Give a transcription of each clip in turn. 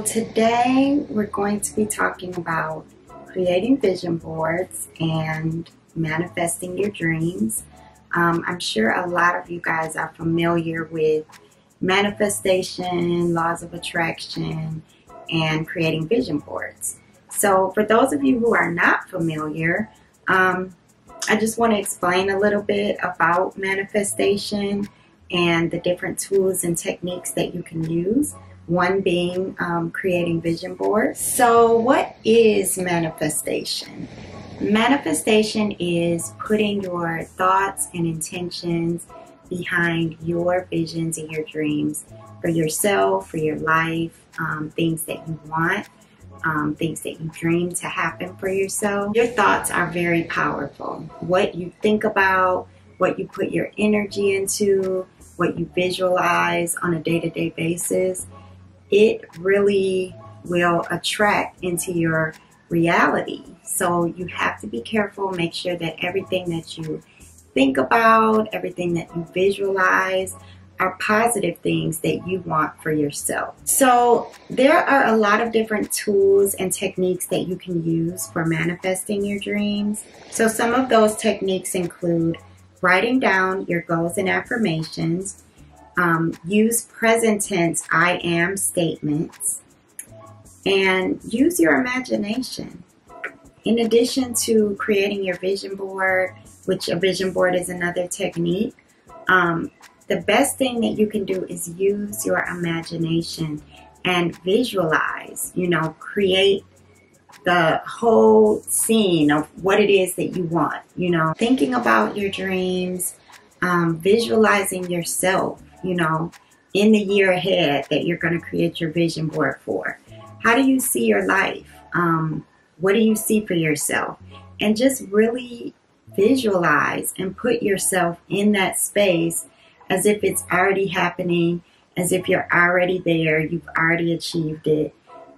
today we're going to be talking about creating vision boards and manifesting your dreams. I'm sure a lot of you guys are familiar with manifestation, laws of attraction, and creating vision boards. So for those of you who are not familiar, I just want to explain a little bit about manifestation and the different tools and techniques that you can use. One being creating vision boards. So what is manifestation? Manifestation is putting your thoughts and intentions behind your visions and your dreams for yourself, for your life, things that you want, things that you dream to happen for yourself. Your thoughts are very powerful. What you think about, what you put your energy into, what you visualize on a day-to-day basis, it really will attract into your reality. So you have to be careful, make sure that everything that you think about, everything that you visualize are positive things that you want for yourself. So there are a lot of different tools and techniques that you can use for manifesting your dreams. So some of those techniques include writing down your goals and affirmations, use present tense I am statements, and use your imagination. In addition to creating your vision board, which a vision board is another technique, the best thing that you can do is use your imagination and visualize, create the whole scene of what it is that you want, thinking about your dreams, visualizing yourself, in the year ahead that you're going to create your vision board for. How do you see your life? What do you see for yourself? And just really visualize and put yourself in that space as if it's already happening, as if you're already there, you've already achieved it.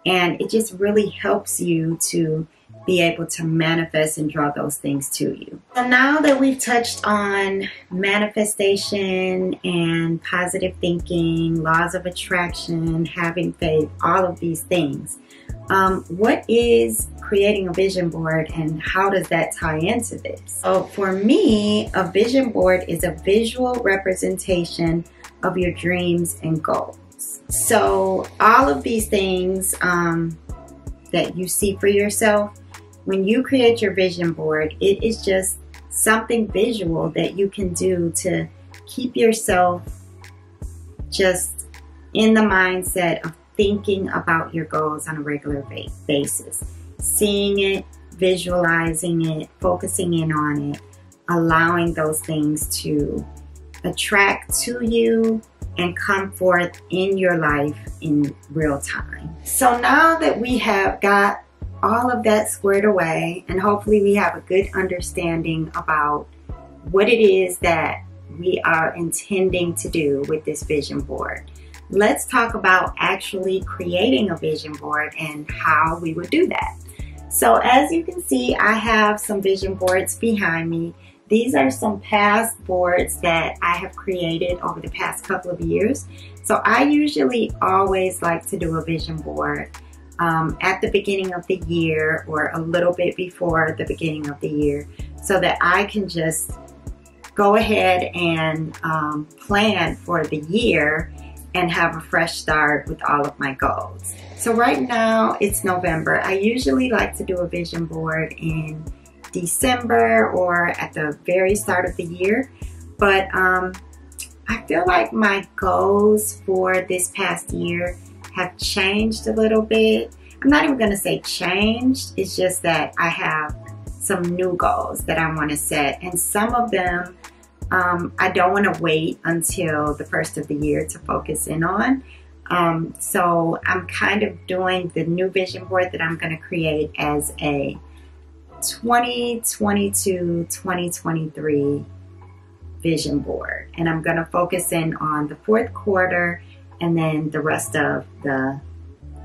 And it just really helps you to be able to manifest and draw those things to you. So now that we've touched on manifestation and positive thinking, laws of attraction, having faith, all of these things, what is creating a vision board and how does that tie into this? So for me, a vision board is a visual representation of your dreams and goals. So all of these things that you see for yourself, when you create your vision board, it is just something visual that you can do to keep yourself just in the mindset of thinking about your goals on a regular basis. Seeing it, visualizing it, focusing in on it, allowing those things to attract to you and come forth in your life in real time. So now that we have got all of that squared away, and hopefully we have a good understanding about what it is that we are intending to do with this vision board, let's talk about actually creating a vision board and how we would do that. So as you can see, I have some vision boards behind me. These are some past boards that I have created over the past couple of years. So I usually always like to do a vision board at the beginning of the year or a little bit before the beginning of the year, so that I can just go ahead and plan for the year and have a fresh start with all of my goals. So right now it's November. I usually like to do a vision board in December or at the very start of the year, but I feel like my goals for this past year have changed a little bit. I'm not even going to say changed, it's just that I have some new goals that I want to set, and some of them I don't want to wait until the first of the year to focus in on. So I'm kind of doing the new vision board that I'm going to create as a 2022-2023 vision board, and I'm going to focus in on the fourth quarter and then the rest of the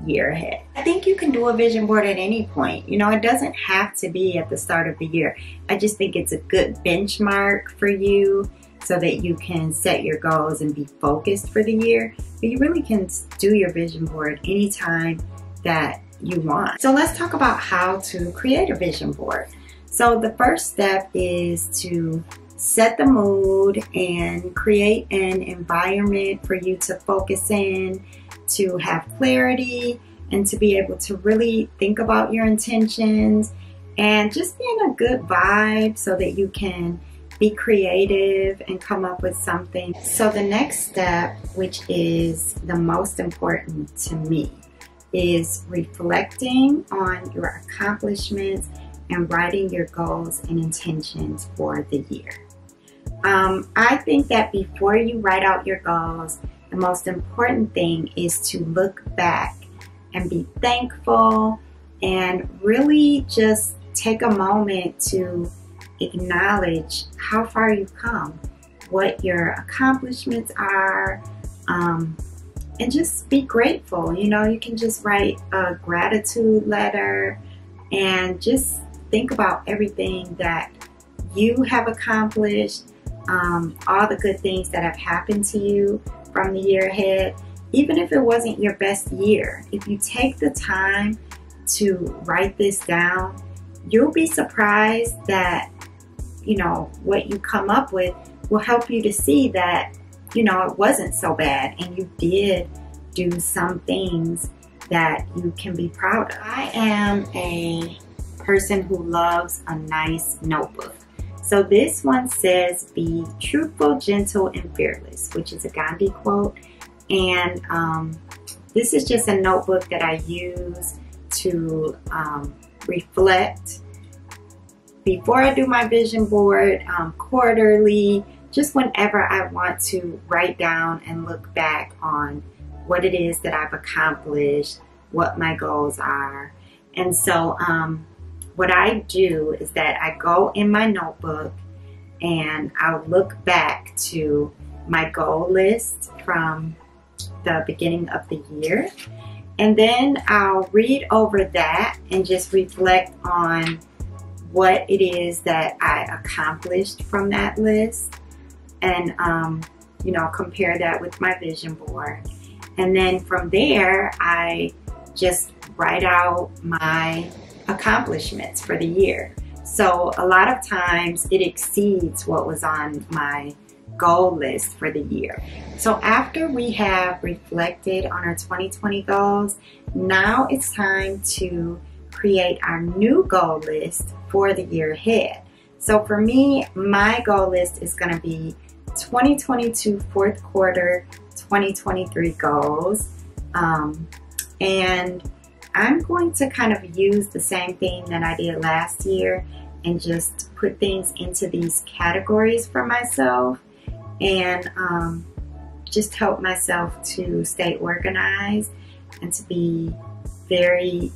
year ahead. I think you can do a vision board at any point. It doesn't have to be at the start of the year. I just think it's a good benchmark for you so that you can set your goals and be focused for the year. But you really can do your vision board anytime that you want. So let's talk about how to create a vision board. So the first step is to set the mood and create an environment for you to focus in, to have clarity, and to be able to really think about your intentions and just be in a good vibe so that you can be creative and come up with something. So the next step, which is the most important to me, is reflecting on your accomplishments and writing your goals and intentions for the year. I think that before you write out your goals, the most important thing is to look back and be thankful and really just take a moment to acknowledge how far you've come, what your accomplishments are, and just be grateful. You know, you can just write a gratitude letter and just think about everything that you have accomplished, all the good things that have happened to you from the year ahead. Even if it wasn't your best year, if you take the time to write this down, you'll be surprised that, you know, what you come up with will help you to see that, you know, it wasn't so bad and you did do some things that you can be proud of. I am a person who loves a nice notebook. So this one says, "Be truthful, gentle, and fearless," which is a Gandhi quote. And this is just a notebook that I use to reflect before I do my vision board, quarterly, just whenever I want to write down and look back on what it is that I've accomplished, what my goals are. And so what I do is that I go in my notebook and I'll look back to my goal list from the beginning of the year. And then I'll read over that and just reflect on what it is that I accomplished from that list, and you know, compare that with my vision board. And then from there, I just write out my accomplishments for the year. So a lot of times it exceeds what was on my goal list for the year. So after we have reflected on our 2020 goals, now it's time to create our new goal list for the year ahead. So for me, my goal list is going to be 2022 fourth quarter 2023 goals, and I'm going to kind of use the same thing that I did last year and just put things into these categories for myself, and just help myself to stay organized and to be very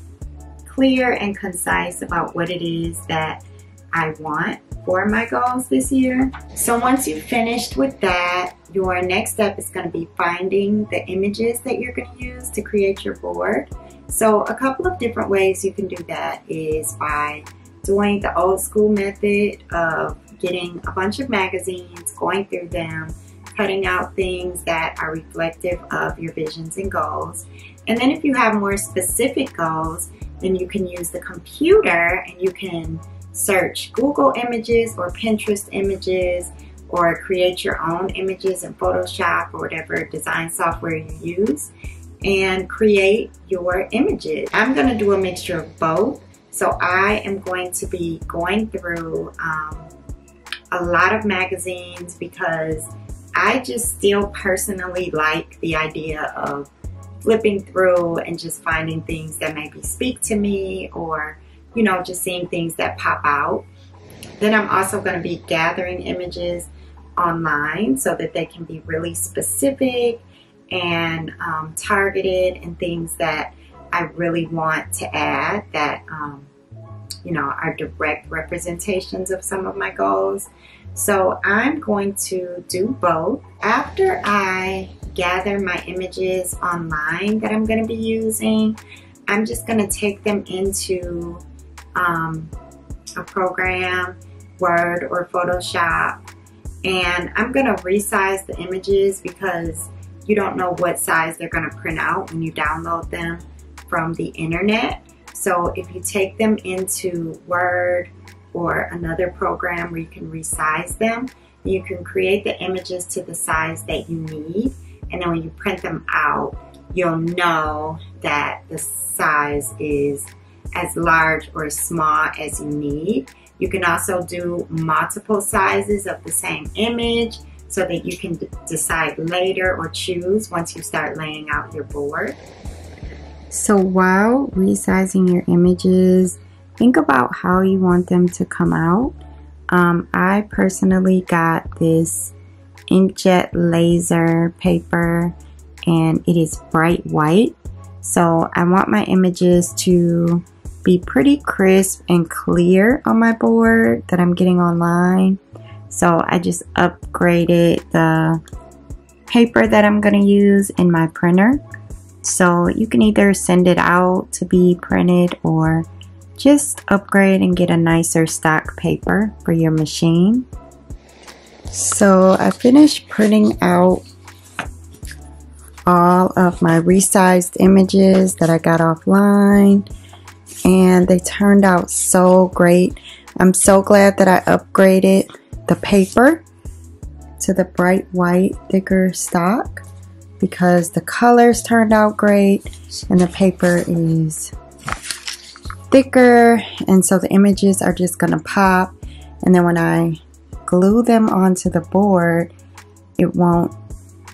clear and concise about what it is that I want for my goals this year. So once you've finished with that, your next step is going to be finding the images that you're going to use to create your board. So a couple of different ways you can do that is by doing the old school method of getting a bunch of magazines, going through them, cutting out things that are reflective of your visions and goals. And then if you have more specific goals, then you can use the computer and you can search Google Images or Pinterest images, or create your own images in Photoshop or whatever design software you use, and create your images. I'm going to do a mixture of both. So I am going to be going through a lot of magazines because I just still personally like the idea of flipping through and just finding things that maybe speak to me, or, you know, just seeing things that pop out. Then I'm also going to be gathering images online so that they can be really specific and targeted, and things that I really want to add that you know, are direct representations of some of my goals. So I'm going to do both. After I gather my images online that I'm going to be using, I'm just going to take them into a program, Word or Photoshop, And I'm going to resize the images because you don't know what size they're going to print out when you download them from the internet. So if you take them into Word or another program where you can resize them, you can create the images to the size that you need. And then when you print them out, you'll know that the size is as large or as small as you need. You can also do multiple sizes of the same image so that you can decide later or choose once you start laying out your board. So while resizing your images, think about how you want them to come out. I personally got this inkjet laser paper and it is bright white. So I want my images to be pretty crisp and clear on my board that I'm getting online. So I just upgraded the paper that I'm going to use in my printer. So you can either send it out to be printed or just upgrade and get a nicer stock paper for your machine. So I finished printing out all of my resized images that I got offline, and they turned out so great. I'm so glad that I upgraded the paper to the bright white thicker stock because the colors turned out great and the paper is thicker, and so the images are just gonna pop, and then when I glue them onto the board it won't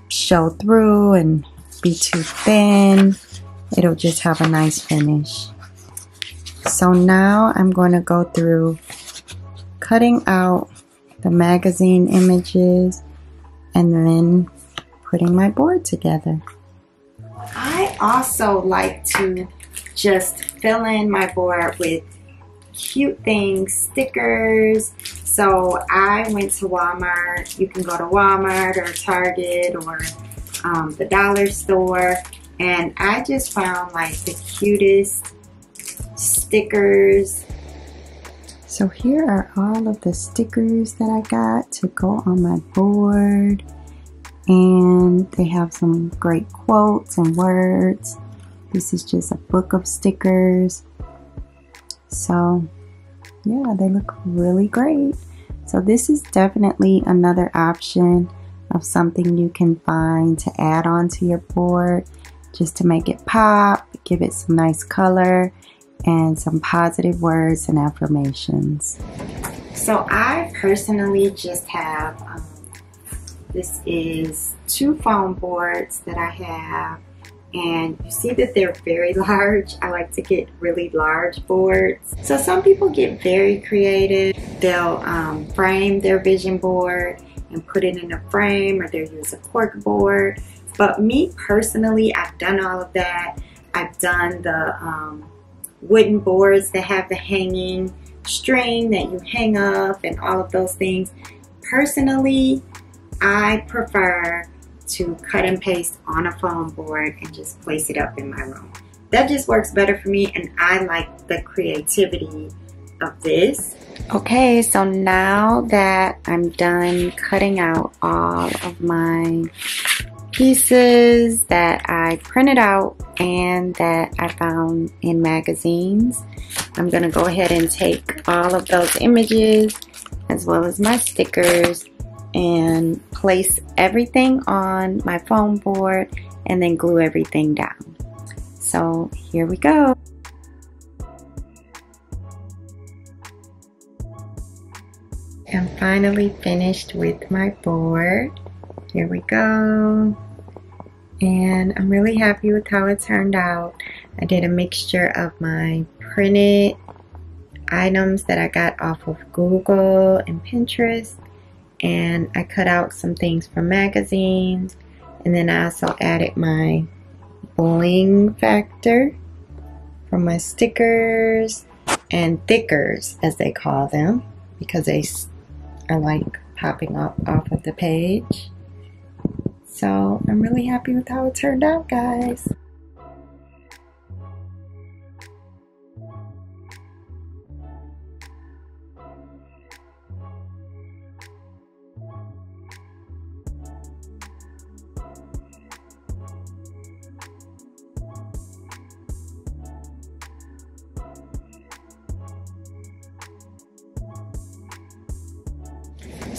show through and be too thin. It'll just have a nice finish. So now I'm going to go through cutting out the magazine images and then putting my board together. I also like to just fill in my board with cute things, stickers. So I went to Walmart. You can go to Walmart or Target or the dollar store, and I just found like the cutest stickers. So here are all of the stickers that I got to go on my board, and they have some great quotes and words. This is just a book of stickers. So yeah, they look really great. So this is definitely another option of something you can find to add on to your board just to make it pop, give it some nice color and some positive words and affirmations. So I personally just have, this is 2 foam boards that I have, and you see that they're very large. I like to get really large boards. So some people get very creative. They'll frame their vision board and put it in a frame, or they'll use a cork board. But me personally, I've done all of that. I've done the wooden boards that have the hanging string that you hang up and all of those things. Personally, I prefer to cut and paste on a foam board and just place it up in my room. That just works better for me, and I like the creativity of this. Okay, so now that I'm done cutting out all of my pieces that I printed out and that I found in magazines, I'm gonna go ahead and take all of those images as well as my stickers and place everything on my foam board and then glue everything down. So here we go. I'm finally finished with my board. Here we go. And I'm really happy with how it turned out. I did a mixture of my printed items that I got off of Google and Pinterest, and I cut out some things from magazines, and then I also added my bling factor from my stickers and thickers, as they call them, because they are like popping up off of the page. So I'm really happy with how it turned out, guys.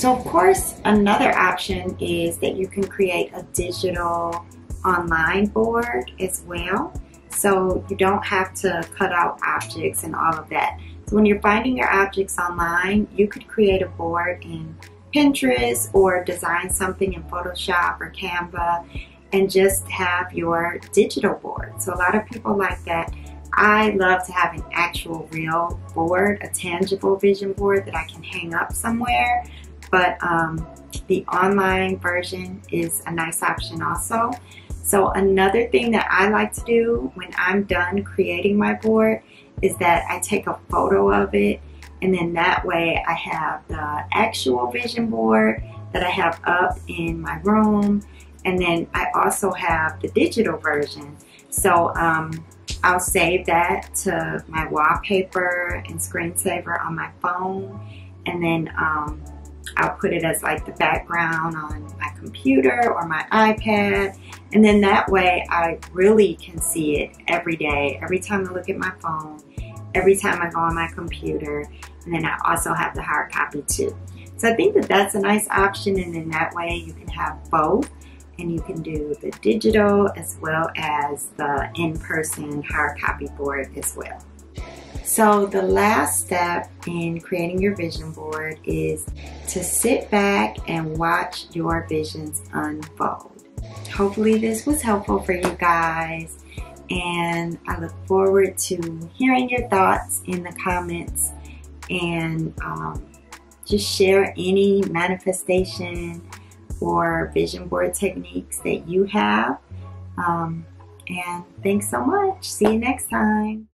So of course, another option is that you can create a digital online board as well. So you don't have to cut out objects and all of that. So when you're finding your objects online, you could create a board in Pinterest or design something in Photoshop or Canva and just have your digital board. So a lot of people like that. I love to have an actual real board, a tangible vision board that I can hang up somewhere. But the online version is a nice option also. So another thing that I like to do when I'm done creating my board is that I take a photo of it, and then that way I have the actual vision board that I have up in my room, and then I also have the digital version. So I'll save that to my wallpaper and screensaver on my phone, and then I'll put it as like the background on my computer or my iPad, and then that way I really can see it every day, every time I look at my phone, every time I go on my computer, and then I also have the hard copy too. So I think that that's a nice option, and then that way you can have both, and you can do the digital as well as the in-person hard copy board as well. So the last step in creating your vision board is to sit back and watch your visions unfold. Hopefully this was helpful for you guys, and I look forward to hearing your thoughts in the comments, and just share any manifestation or vision board techniques that you have. And thanks so much. See you next time.